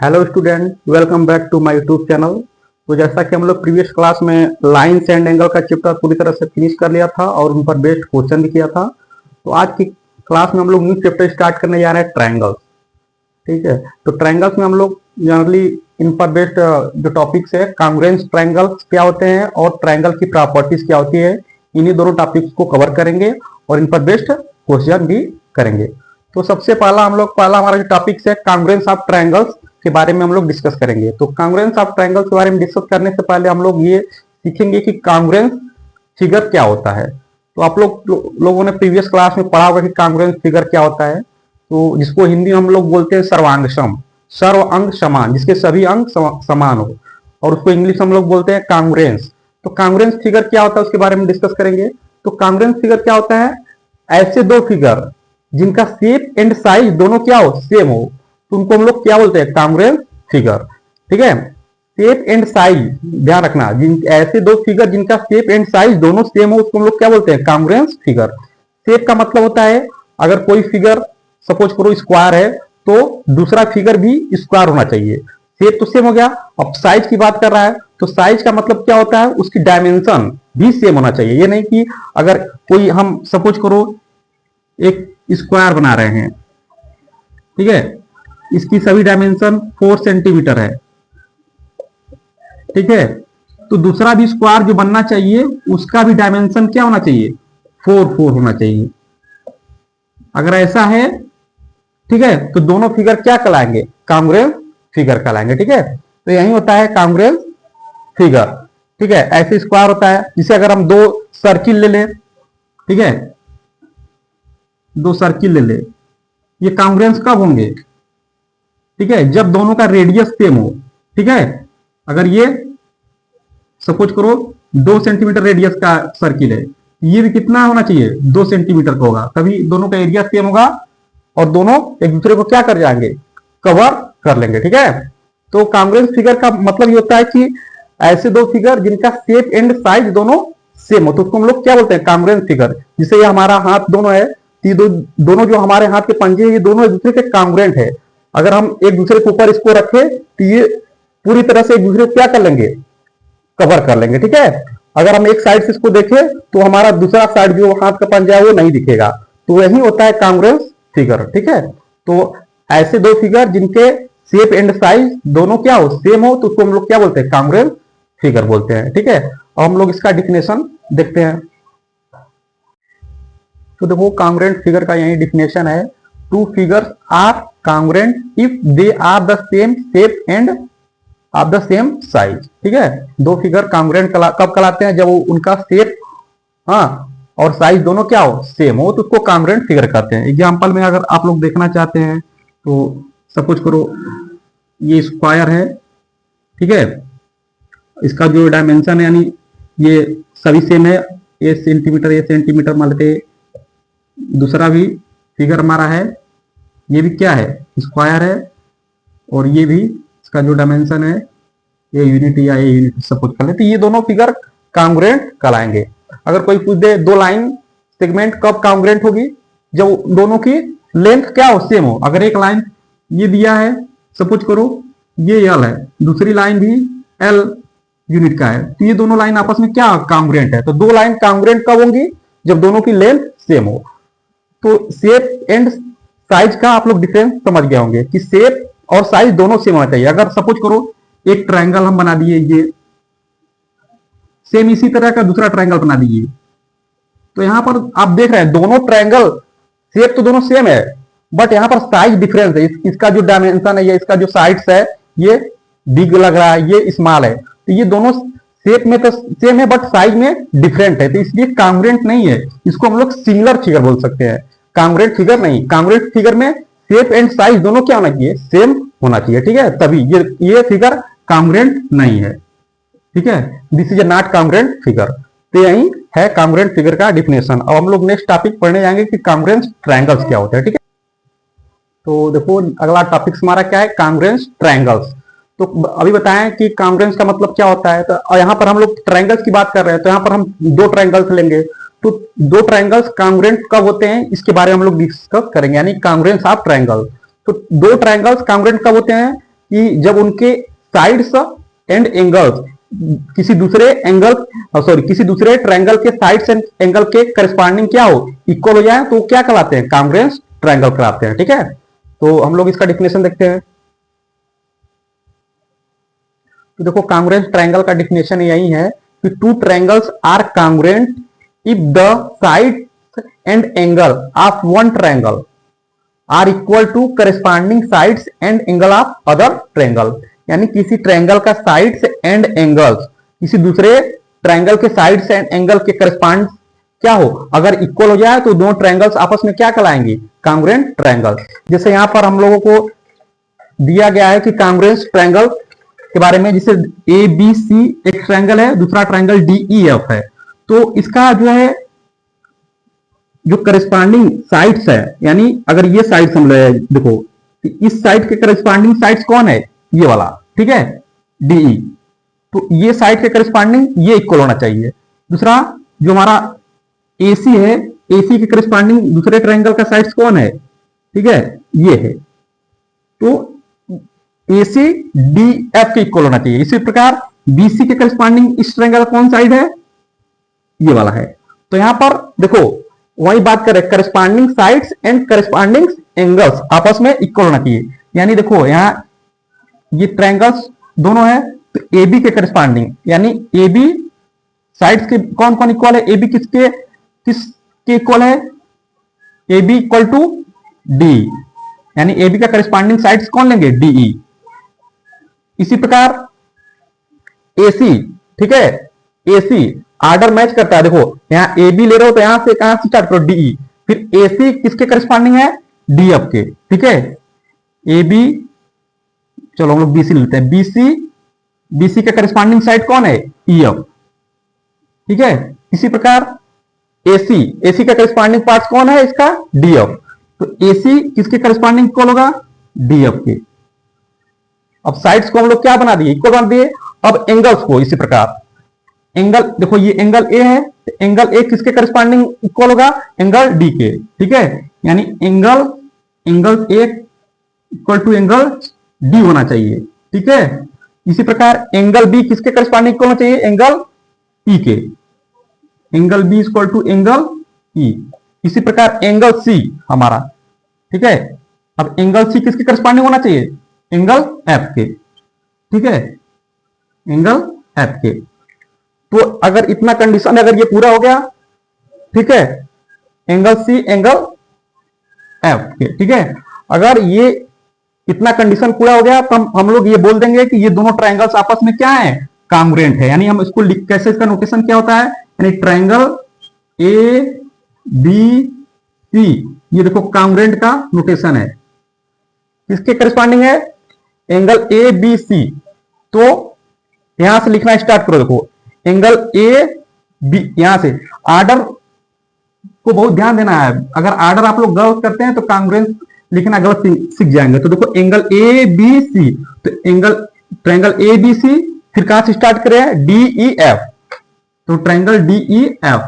Hello student, welcome back to my YouTube channel. तो जैसा कि हम लोग प्रीवियस क्लास में लाइन्स एंड एंगल का चैप्टर पूरी तरह से फिनिश कर लिया था और उन पर बेस्ड क्वेश्चन भी किया था। तो आज की क्लास में हम लोग न्यू चैप्टर स्टार्ट करने जा रहे हैं, ट्रायंगल्स। ठीक है, तो ट्रायंगल्स में हम लोग जनरली इन पर बेस्ड जो टॉपिक्स है, कांग्रुएंस ट्रायंगल्स क्या होते हैं और ट्रायंगल की प्रॉपर्टीज क्या होती है, इन्हीं दोनों टॉपिक्स को कवर करेंगे और इन पर बेस्ड क्वेश्चन भी करेंगे। तो सबसे पहला हमारा जो टॉपिक्स है कांग्रुएंस ऑफ ट्रायंगल्स के बारे में हम लोग डिस्कस करेंगे। तो कांग्रुएंस ऑफ ट्रायंगल्स के बारे में डिस्कस करने से पहले हम लोग ये सीखेंगे कि कांग्रुएंस फिगर क्या होता है। तो आप लोगों ने प्रीवियस क्लास में पढ़ा होगा कि कांग्रुएंस फिगर क्या होता है, तो जिसको हिंदी में हम लोग बोलते हैं सर्वांग सम, सर्व अंग समान, जिसके सभी अंग समान हो, और उसको इंग्लिश हम लोग बोलते हैं कांग्रुएंस। तो कांग्रुएंस फिगर क्या होता है उसके बारे में डिस्कस करेंगे। तो कांग्रुएंस फिगर क्या होता है? ऐसे दो फिगर जिनका शेप एंड साइज दोनों क्या हो, सेम हो, तो उनको हम लोग क्या बोलते हैं, कांग्रुएंस फिगर। ठीक है, शेप एंड साइज ध्यान रखना, ऐसे दो फिगर जिनका शेप एंड साइज दोनों सेम हो उसको हम लोग क्या बोलते हैं, कांग्रुएंस फिगर। शेप का मतलब होता है अगर कोई फिगर सपोज करो स्क्वायर है तो दूसरा फिगर भी स्क्वायर होना चाहिए। शेप तो सेम हो गया। अब साइज की बात कर रहा है तो साइज का मतलब क्या होता है, उसकी डायमेंशन भी सेम होना चाहिए। ये नहीं कि अगर कोई हम सपोज करो एक स्क्वायर बना रहे हैं, ठीक है, इसकी सभी डायमेंशन 4 सेंटीमीटर है, ठीक है, तो दूसरा भी स्क्वायर जो बनना चाहिए उसका भी डायमेंशन क्या होना चाहिए, 4 होना चाहिए। अगर ऐसा है, ठीक है, तो दोनों फिगर क्या कहलाएंगे, कांग्रुएंस फिगर कहलाएंगे। ठीक है, तो यही होता है कांग्रुएंस फिगर। ठीक है, ऐसे स्क्वायर होता है, जिसे अगर हम दो सर्किल ले लें, ठीक है, दो सर्किल ले ले, ये कांग्रुएंस कब होंगे, ठीक है, जब दोनों का रेडियस सेम हो। ठीक है, अगर ये सपोज करो 2 सेंटीमीटर रेडियस का सर्किल है, ये भी कितना होना चाहिए, 2 सेंटीमीटर का होगा, तभी दोनों का एरिया सेम होगा और दोनों एक दूसरे को क्या कर जाएंगे, कवर कर लेंगे। ठीक है, तो कांग्रुएंस फिगर का मतलब ये होता है कि ऐसे दो फिगर जिनका शेप एंड साइज दोनों सेम हो, तो उसको हम लोग क्या बोलते हैं, कांग्रुएंस फिगर। जिसे ये हमारा हाथ दोनों है, ये दोनों जो हमारे हाथ के पंजे हैं ये दोनों एक दूसरे के कांग्रुएंट है। अगर हम एक दूसरे के ऊपर इसको रखें तो ये पूरी तरह से एक दूसरे को क्या कर लेंगे, कवर कर लेंगे। ठीक है, अगर हम एक साइड से इसको देखें तो हमारा दूसरा साइड जो हाथ का पंजा है वो नहीं दिखेगा, तो यही होता है कांग्रुएंस फिगर। ठीक है, तो ऐसे दो फिगर जिनके शेप एंड साइज दोनों क्या हो, सेम हो, तो उसको हम लोग क्या बोलते हैं, कांग्रुएंस फिगर बोलते हैं। ठीक है, अब हम लोग इसका डिफिनेशन देखते हैं। तो देखो कांग्रुएंट फिगर का यही डिफिनेशन है, two figures are congruent if they are the same shape and of the same size. ठीक है, दो फिगर कांग्रुएंट कब कहलाते हैं, जब उनका शेप और साइज दोनों क्या हो, सेम हो, तो उसको कांग्रुएंट फिगर कहते हैं। एग्जांपल में अगर आप लोग देखना चाहते हैं तो सपोज करो ये स्क्वायर है, ठीक है, इसका जो डायमेंशन है यानी ये सभी सेम है, ये सेंटीमीटर मान लेते, दूसरा भी फिगर हमारा है, ये भी क्या है, स्क्वायर है, और ये भी इसका जो डायमेंशन है ये यूनिट या ये यूनिट सपोज कर लेते, ये दोनों फिगर कांग्रुएंट कहलाएंगे। अगर कोई पूछ दे दो लाइन सेगमेंट कब कांग्रुएंट होगी, जब दोनों की लेंथ क्या हो, सेम हो। अगर एक लाइन ये दिया है, सपोज करो ये एल है, दूसरी लाइन भी एल यूनिट का है, तो ये दोनों लाइन आपस में क्या कांग्रुएंट है। तो दो लाइन कांग्रुएंट कब होंगी, जब दोनों की लेंथ सेम हो। तो शेप एंड साइज का आप लोग डिफरेंस समझ गए होंगे कि शेप और साइज दोनों सेम होना चाहिए। अगर सपोज करो एक ट्रायंगल हम बना दिए, ये सेम इसी तरह का दूसरा ट्रायंगल बना दिए, तो यहां पर आप देख रहे हैं दोनों ट्रायंगल शेप तो दोनों सेम है, बट यहां पर साइज डिफरेंस है। इसका जो डायमेंशन है या इसका जो साइड्स है ये बिग लग रहा है, ये स्मॉल है, तो ये दोनों शेप में तो सेम है बट साइज में डिफरेंट है, तो इसलिए कांग्रुएंट नहीं है। इसको हम लोग सिमिलर फिगर बोल सकते हैं, कांग्रुएंट फिगर नहीं। कांग्रुएंट फिगर में शेप एंड साइज दोनों क्या होना चाहिए, सेम होना चाहिए। ठीक है, तभी ये फिगर कांग्रुएंट नहीं है। ठीक है, this is a not congruent figure. तो यही है कांग्रुएंट फिगर का डिफिनेशन। अब हम लोग नेक्स्ट टॉपिक पढ़ने जाएंगे कि कांग्रुएंस ट्रायंगल्स क्या होते हैं। ठीक है, तो देखो अगला टॉपिक हमारा क्या है, कांग्रुएंस ट्रायंगल्स। तो अभी बताएं कि कांग्रुएंस का मतलब क्या होता है। तो यहाँ पर हम लोग ट्रायंगल्स की बात कर रहे हैं, तो यहाँ पर हम दो ट्रायंगल्स लेंगे, तो दो ट्रायंगल्स कांग्रुएंट कब होते हैं इसके बारे में हम लोग डिस्कस करेंगे, यानी कांग्रुएंस ऑफ ट्रायंगल। तो दो ट्रायंगल्स कांग्रुएंट कब होते हैं, कि जब उनके साइड्स एंड एंगल्स किसी दूसरे एंगल किसी दूसरे ट्रायंगल के साइड्स एंड एंगल के करस्पॉन्डिंग क्या हो, इक्वल हो जाए, तो क्या कहलाते हैं, कांग्रुएंस ट्रायंगल कहलाते हैं। ठीक है, तो हम लोग इसका डिफिनेशन देखते हैं। तो देखो कांग्रुएंस ट्रायंगल का डिफिनेशन यही है कि two triangles are congruent if the sides and angle of one triangle are equal to corresponding sides and angle of other triangle. यानी किसी ट्रायंगल का साइड्स एंड एंगल्स किसी दूसरे ट्रायंगल के साइड्स एंड एंगल के करस्पॉन्ड क्या हो, अगर इक्वल हो जाए तो दोनों ट्रायंगल्स आपस में क्या कहलाएंगे, कांग्रुएंट ट्रायंगल। जैसे यहां पर हम लोगों को दिया गया है कि कांग्रुएंस ट्रायंगल के बारे में, जिसे ए बी सी एक ट्रायंगल है, दूसरा ट्रायंगल डी ई एफ है। तो इसका जो है जो करस्पॉन्डिंग साइड्स है, यानी अगर ये साइड्स हम ले देखो, इस साइड के करस्पॉन्डिंग साइड्स कौन है, ये वाला, ठीक है, डीई। तो ये साइड के करस्पॉन्डिंग ये इक्वल होना चाहिए। दूसरा जो हमारा एसी है, एसी के करस्पॉन्डिंग दूसरे ट्रायंगल का साइड्स कौन है, ठीक है, ये है। तो एसी डी एफ के इक्वल होना चाहिए। इसी प्रकार बीसी के करस्पॉन्डिंग इस ट्रायंगल का कौन साइड है, ये वाला है। तो यहां पर देखो वही बात करें, corresponding sides and corresponding angles आपस में इक्वल होना चाहिए। यानी देखो यहां ये ट्रायंगल्स दोनों है, तो ए बी के करस्पॉन्डिंग, यानी ए बी साइड्स के कौन कौन इक्वल है, ए बी किसके इक्वल है, A B equal to D, यानी ए बी का करस्पॉन्डिंग साइड्स कौन लेंगे, डीई। इसी प्रकार एसी, ठीक है, एसी आर्डर मैच करता है। देखो यहां ए बी ले रहे हो तो यहां से कहां से स्टार्ट करो, डीई, फिर एसी किसके करस्पॉन्डिंग है, डीएफ के, ठीक है। ए बी, चलो हम लोग बीसी लेते हैं, बीसी, बीसी के करस्पॉन्डिंग साइड कौन है, ईएफ, ठीक है। इसी प्रकार एसी, एसी का करस्पॉन्डिंग पार्ट कौन है इसका, डीएफ। तो एसी किसके करस्पॉन्डिंग इक्वल होगा, डीएफ के। अब साइड्स को हम लोग क्या बना दिए, इक्वल बना दिए। अब एंगल्स को इसी प्रकार, एंगल देखो ये एंगल ए है, तो एंगल ए किसके करस्पॉन्डिंग इक्वल होगा, एंगल डी के, ठीक है। यानी angle A equal to angle D होना चाहिए, ठीक है। इसी प्रकार एंगल बी किसके करस्पॉन्डिंग इक्वल होना चाहिए, एंगल ई के, angle B equal to angle E. इसी प्रकार एंगल सी हमारा, ठीक है। अब एंगल सी किसके करस्पॉन्डिंग होना चाहिए, एंगल एफ के, ठीक है, एंगल एफ के। तो अगर इतना कंडीशन अगर ये पूरा हो गया, ठीक है, एंगल सी एंगल एफ के, ठीक है, अगर ये इतना कंडीशन पूरा हो गया तो हम लोग ये बोल देंगे कि ये दोनों ट्रायंगल्स आपस में क्या है, कांग्रुएंट है। यानी हम इसको कैसे, इसका नोटेशन क्या होता है, यानी ट्रायंगल ए बी सी, ये देखो कांग्रुएंट का नोटेशन है, किसके करस्पॉन्डिंग है, एंगल ए बी सी। तो यहां से लिखना स्टार्ट करो, देखो एंगल ए बी, यहां से आर्डर को बहुत ध्यान देना है। अगर आर्डर आप लोग गलत करते हैं तो कांग्रुएंस लिखना गलत सीख जाएंगे। तो देखो एंगल ए बी सी, तो angle triangle A B C, फिर कहां से स्टार्ट करें, डी ई एफ। तो ट्रायंगल डी ई एफ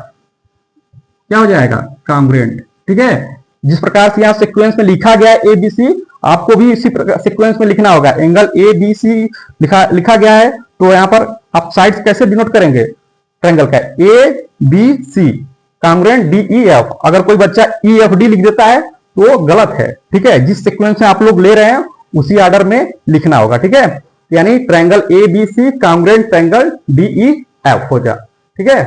क्या हो जाएगा, कांग्रुएंट, ठीक है। जिस प्रकार से यहां सीक्वेंस में लिखा गया है ए बी सी, आपको भी इसी प्रकार सीक्वेंस में लिखना होगा। एंगल ए बी सी लिखा गया है, तो यहां पर आप साइड्स कैसे डिनोट करेंगे, ट्रायंगल का A B C congruent D E F. अगर कोई बच्चा ई एफ डी लिख देता है तो गलत है, ठीक है। जिस सीक्वेंस में आप लोग ले रहे हैं उसी ऑर्डर में लिखना होगा, ठीक है। यानी triangle A B C congruent triangle D E F हो जा, ठीक है।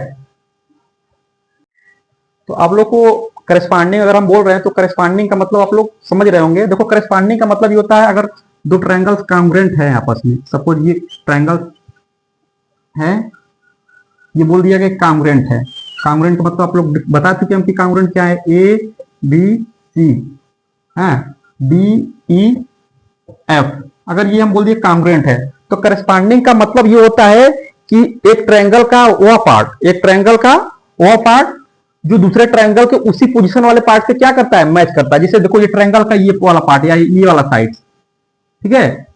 तो आप लोग को करस्पॉन्डिंग अगर हम बोल रहे हैं तो करस्पॉन्डिंग का मतलब आप लोग समझ रहे होंगे। देखो करस्पॉन्डिंग का मतलब ये होता है अगर दो ट्रायंगल्स कांग्रुएंट है आपस में, सपोज ये ट्रायंगल है, ये बोल दिया कि कांग्रुएंट है। कांग्रुएंट का मतलब आप लोग बता चुके हैं कि कांग्रुएंट क्या है, ए बी सी है, डी ई एफ। अगर ये हम बोल दिए कांग्रुएंट है, तो करस्पॉन्डिंग का मतलब ये होता है कि एक ट्रायंगल का वह पार्ट, एक ट्रायंगल का वह पार्ट जो दूसरे ट्रायंगल के उसी पोजीशन वाले पार्ट से क्या करता है, मैच करता है। जैसे देखो ये ट्रायंगल का ये वाला पार्ट या ये वाला साइड, ठीक है,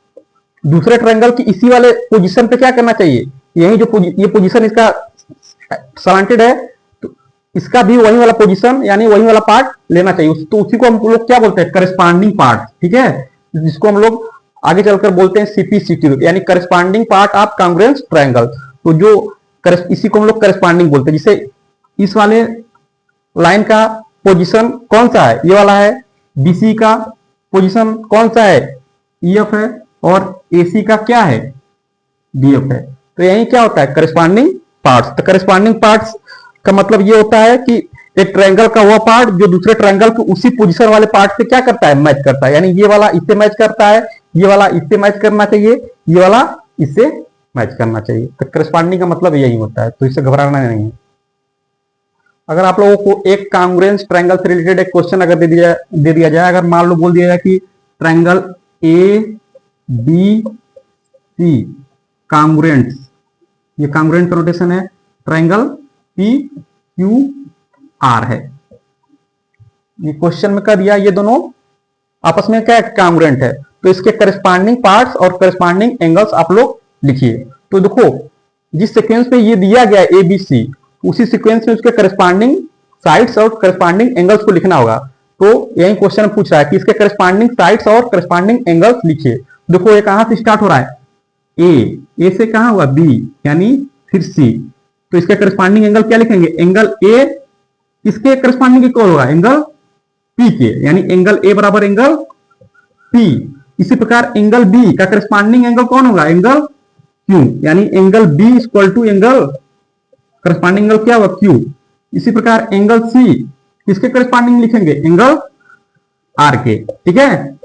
दूसरे ट्रायंगल की इसी वाले पोजीशन पे क्या करना चाहिए, यही जो ये पोजीशन इसका सलांटेड है, तो इसका भी वही वाला पोजीशन यानी वही वाला पार्ट लेना चाहिए। तो उसी को हम लोग क्या बोलते हैं, करस्पॉन्डिंग पार्ट, ठीक है, जिसको हम लोग आगे चलकर बोलते हैं सीपीसीटी यानी करस्पॉन्डिंग पार्ट ऑफ कांग्रुएंस ट्रायंगल। तो जो इसी को हम लोग करस्पॉन्डिंग बोलते हैं। जिसे इस वाले लाइन का पोजीशन कौन सा है, ये वाला है। बीसी का पोजीशन कौन सा है, ईएफ है। और एसी का क्या है, डीएफ है। तो यही क्या होता है, करस्पॉन्डिंग पार्ट्स। तो करस्पॉन्डिंग पार्ट्स का मतलब ये होता है कि एक ट्रायंगल का वह पार्ट जो दूसरे ट्रायंगल के उसी पोजीशन वाले पार्ट से क्या करता है, मैच करता है। यानी ये वाला इससे मैच करता है, ये वाला इससे मैच करना चाहिए, ये वाला इससे मैच करना चाहिए। तो करस्पॉन्डिंग का मतलब यही होता है, तो इससे घबराना नहीं है। अगर आप लोगों को एक कांग्रुएंस ट्रायंगल से रिलेटेड एक क्वेश्चन अगर दे दिया जाए, अगर मान लो बोल दिया जाए कि triangle A B C congruent, ये कांग्रुएंट का नोटेशन है, ट्रायंगल पी क्यू आर है। ये क्वेश्चन में कह दिया ये दोनों आपस में क्या कांग्रुएंट है, तो इसके करस्पॉन्डिंग पार्ट्स और करस्पॉन्डिंग एंगल्स आप लोग लिखिए। तो देखो जिस सीक्वेंस में ये दिया गया ए बी सी, उसी सीक्वेंस में उसके करस्पॉन्डिंग साइड्स और करस्पॉन्डिंग एंगल्स को लिखना होगा। तो यही क्वेश्चन पूछ रहा है कि इसके करस्पॉन्डिंग साइड्स और करस्पॉन्डिंग एंगल्स लिखिए। देखो ये कहां से स्टार्ट हो रहा है, ए से कहां हुआ बी, यानी फिर सी। तो इसके करस्पॉन्डिंग एंगल क्या लिखेंगे, एंगल ए इसके करस्पॉन्डिंग इक्वल होगा एंगल पी के, यानी एंगल ए बराबर एंगल पी। इसी प्रकार एंगल बी का करस्पॉन्डिंग एंगल कौन होगा, एंगल क्यू, यानी angle B equal to angle corresponding angle क्या होगा, क्यू। इसी प्रकार एंगल सी किसके करस्पॉन्डिंग लिखेंगे, एंगल आर के। ठीक है,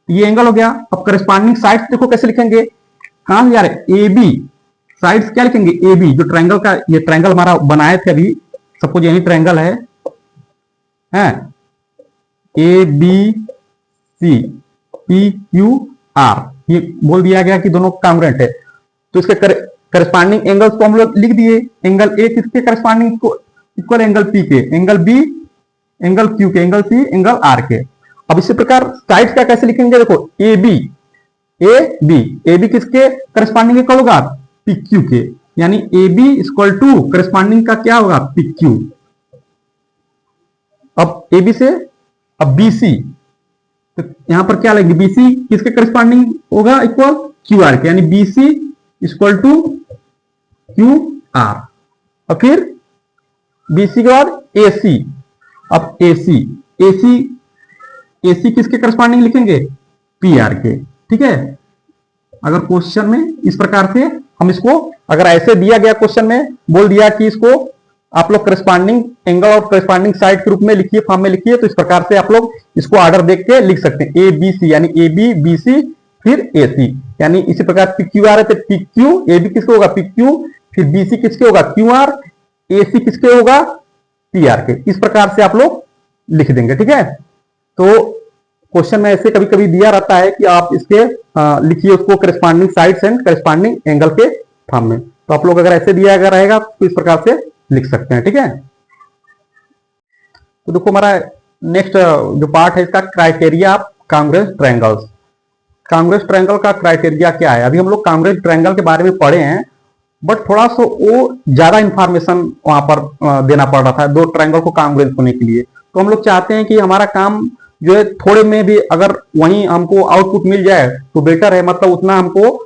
ये एंगल हो गया। अब करस्पॉन्डिंग साइड्स देखो कैसे लिखेंगे, कहां से जा रहे, ए बी साइड्स क्या लिखेंगे, ए बी जो ट्रायंगल का, ये ट्रायंगल हमारा बनाए थे अभी, सपोज यही ट्रायंगल है A B C P Q R, ये बोल दिया गया कि दोनों कांग्रुएंट है। तो इसके करस्पॉन्डिंग एंगल्स को हम लोग लिख दिए। एंगल ए किसके करस्पॉन्डिंग इक्वल एंगल पी के, एंगल बी एंगल क्यू के, एंगल सी एंगल आर के। अब इसी प्रकार साइड्स का कैसे लिखेंगे, देखो ए बी किसके करस्पॉन्डिंग इक्वल होगा, पी क्यू के, यानी A B equal to corresponding का क्या होगा, पी क्यू। अब ए बी से अब बी सी, तो यहां पर क्या लगेगी, बी सी किसके करस्पॉन्डिंग होगा, इक्वल क्यू आर के, यानी B C equal to Q R. और फिर बीसी के बाद ए सी। अब ए सी किसके करस्पॉन्डिंग लिखेंगे, पी आर के। ठीक है, अगर क्वेश्चन में इस प्रकार से हम इसको, अगर ऐसे दिया गया क्वेश्चन में बोल दिया कि इसको आप लोग करस्पॉन्डिंग एंगल और करस्पॉन्डिंग साइड के रूप में लिखिए, फॉर्म में लिखिए, तो इस प्रकार से आप लोग इसको ऑर्डर देख के लिख सकते हैं, ए बी सी, यानी ए बी बी सी फिर ए सी। यानी इसी प्रकार पी क्यू आर है तो पी क्यू, ए बी किसके होगा, पी क्यू, फिर बी सी किसके होगा, क्यू आर, ए सी किसके होगा, पी आर के। इस प्रकार से आप लोग लिख देंगे। ठीक है, तो क्वेश्चन में ऐसे कभी कभी दिया रहता है कि आप इसके लिखिए उसको corresponding sides and corresponding angle के फॉर्म में। तो आप लोग अगर ऐसे दिया गया रहेगा तो इस प्रकार से लिख सकते हैं। ठीक है, तो देखो हमारा नेक्स्ट जो पार्ट है इसका क्राइटेरिया ऑफ कांग्रुएंस ट्रायंगल्स। कांग्रुएंस ट्रायंगल का क्राइटेरिया क्या है, अभी हम लोग कांग्रुएंस ट्रायंगल के बारे में पढ़े हैं, बट थोड़ा सा वो ज्यादा इंफॉर्मेशन वहां पर देना पड़ रहा था दो ट्रायंगल को कांग्रुएंस होने के लिए। तो हम लोग चाहते हैं कि हमारा काम जो है थोड़े में भी अगर वहीं हमको आउटपुट मिल जाए तो बेटर है, मतलब उतना हमको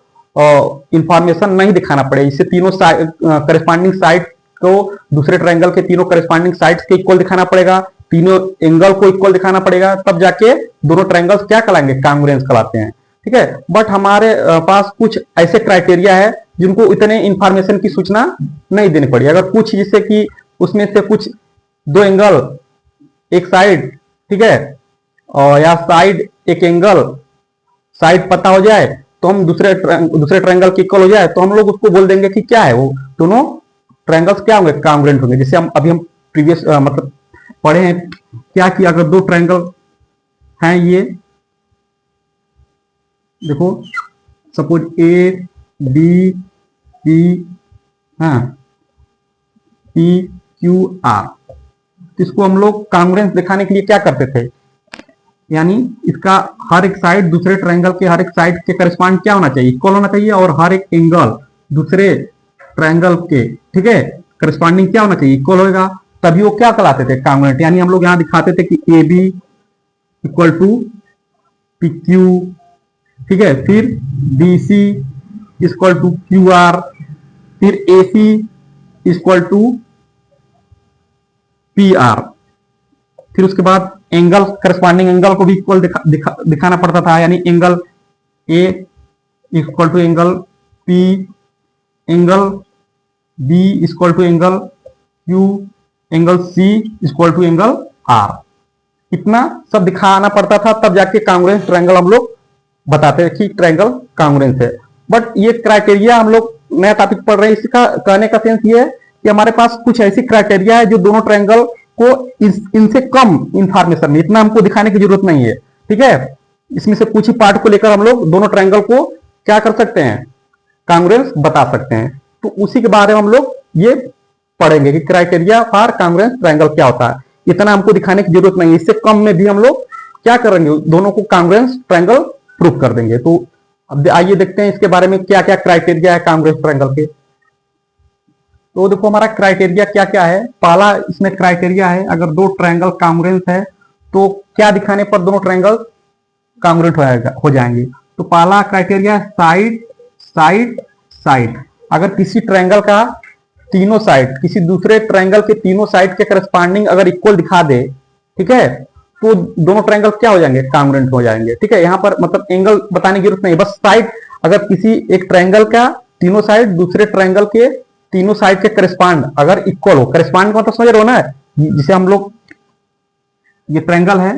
इंफॉर्मेशन नहीं दिखाना पड़े। इससे तीनों करस्पॉन्डिंग साइड को दूसरे ट्रायंगल के तीनों करस्पॉन्डिंग साइड्स के इक्वल दिखाना पड़ेगा, तीनों एंगल को इक्वल दिखाना पड़ेगा, तब जाके दोनों ट्रायंगल्स क्या कहलाएंगे, कांग्रुएंस कहलाते हैं। ठीक है, बट हमारे पास कुछ ऐसे क्राइटेरिया है जिनको इतने इंफॉर्मेशन की सूचना नहीं देनी पड़ी। अगर कुछ जिससे कि उसमें से कुछ दो एंगल एक साइड, ठीक है, और या साइड एक एंगल साइड पता हो जाए तो हम दूसरे ट्रायंगल के इक्वल हो जाए तो हम लोग उसको बोल देंगे कि क्या है, वो दोनों ट्रायंगल्स क्या होंगे, कांग्रुएंट होंगे। जैसे हम अभी प्रीवियस मतलब पढ़े हैं क्या कि अगर दो ट्रायंगल हैं, ये देखो suppose A B C P Q R, इसको हम लोग कांग्रुएंस दिखाने के लिए क्या करते थे, यानी इसका हर एक साइड दूसरे ट्रायंगल के हर एक साइड के करस्पॉन्ड क्या होना चाहिए, इक्वल होना चाहिए, और हर एक एंगल दूसरे ट्रायंगल के, ठीक है, करस्पॉन्डिंग क्या होना चाहिए, इक्वल होगा, तभी वो क्या कहलाते थे, कांग्रुएंट। यानी हम लोग यहां दिखाते थे कि A B equal to P Q, ठीक है, फिर BC इक्वल टू QR, फिर AC इक्वल टू PR। फिर उसके बाद एंगल, करस्पॉन्डिंग एंगल को भी इक्वल दिखाना पड़ता था, यानी angle A equal to angle P, angle B equal to angle Q, angle C equal to angle R। इतना सब दिखाना पड़ता था, तब जाके कांग्रुएंस ट्रायंगल हम लोग बताते हैं कि ट्रायंगल कांग्रुएंस है। बट ये क्राइटेरिया हम लोग नया टॉपिक पढ़ रहे हैं, इसका कहने का सेंस ये है कि हमारे पास कुछ ऐसी क्राइटेरिया है जो दोनों ट्रायंगल को इनसे कम इंफॉर्मेशन में, इतना हमको दिखाने की जरूरत नहीं है, ठीक है। इसमें से कुछ ही पार्ट को लेकर हम लोग दोनों ट्रायंगल को क्या कर सकते हैं, कांग्रुएंस बता सकते हैं। तो उसी के बारे में हम लोग ये पढ़ेंगे कि क्राइटेरिया फॉर कांग्रुएंस ट्रायंगल क्या होता है। इतना हमको दिखाने की जरूरत नहीं है, इससे कम में भी हम लोग क्या करेंगे, दोनों को कांग्रुएंस ट्रायंगल प्रूव कर देंगे। तो अब आइए देखते हैं इसके बारे में क्या क्या क्राइटेरिया है कांग्रुएंस ट्रायंगल के। तो देखो हमारा क्राइटेरिया क्या क्या है। पहला इसमें क्राइटेरिया है, अगर दो ट्रायंगल कांग्रुएंस है तो क्या दिखाने पर दोनों ट्रायंगल कांग्रुएंट हो जाएंगे। तो पहला क्राइटेरिया साइड साइड साइड। अगर किसी ट्रायंगल का तीनों साइड किसी दूसरे ट्रायंगल के तीनों साइड के करस्पॉन्डिंग अगर इक्वल दिखा दे, ठीक है, तो दोनों ट्रायंगल क्या हो जाएंगे, कांग्रुएंट हो जाएंगे, ठीक है। यहाँ पर मतलब एंगल बताने की जरूरत नहीं, बस साइड, अगर किसी एक ट्रायंगल का तीनों साइड दूसरे ट्रायंगल के तीनों साइड के करस्पॉन्ड अगर इक्वल हो, करस्पॉन्ड मतलब समझ रहे हो ना, जिसे हम लोग, ये ट्रायंगल है,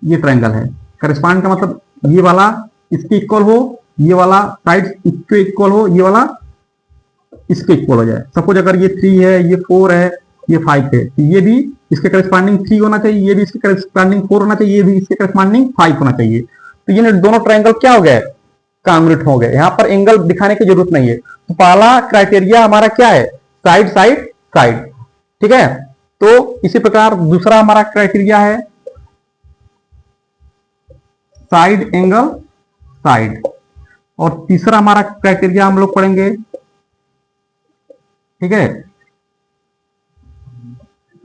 ये ट्रायंगल है, करस्पॉन्ड का मतलब ये वाला इसके इक्वल हो, ये वाला साइड इसके इक्वल हो, ये वाला इसके इक्वल हो जाए। सपोज अगर ये 3 है, ये 4 है, ये 5 है, ये भी इसके करस्पॉन्डिंग 3 होना चाहिए, ये भी इसके करस्पॉन्डिंग 4 होना चाहिए, ये भी इसके करस्पॉन्डिंग 5 होना चाहिए। तो ये दोनों ट्रायंगल क्या हो गए, कांग्रुएंट हो गए। यहाँ पर एंगल दिखाने की जरूरत नहीं है। तो पहला क्राइटेरिया हमारा क्या है, साइड साइड साइड, ठीक है। तो इसी प्रकार दूसरा हमारा क्राइटेरिया है साइड एंगल साइड, और तीसरा हमारा क्राइटेरिया हम लोग पढ़ेंगे, ठीक है,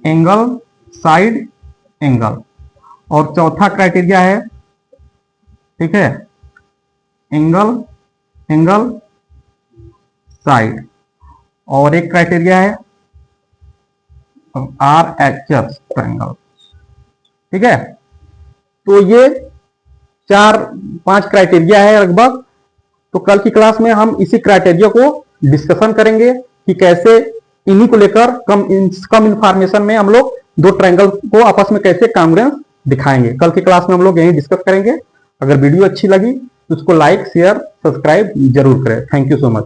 एंगल साइड एंगल, और चौथा क्राइटेरिया है, ठीक है, एंगल एंगल साइड, और एक क्राइटेरिया है RHS ट्रायंगल, ठीक है। तो ये 4-5 क्राइटेरिया है लगभग। तो कल की क्लास में हम इसी क्राइटेरिया को डिस्कशन करेंगे कि कैसे इन्हीं को लेकर कम इंफॉर्मेशन में हम लोग दो ट्रायंगल को आपस में कैसे कांग्रुएंस दिखाएंगे। कल की क्लास में हम लोग यही डिस्कस करेंगे। अगर वीडियो अच्छी लगी तो उसको लाइक शेयर सब्सक्राइब जरूर करें। Thank you so much.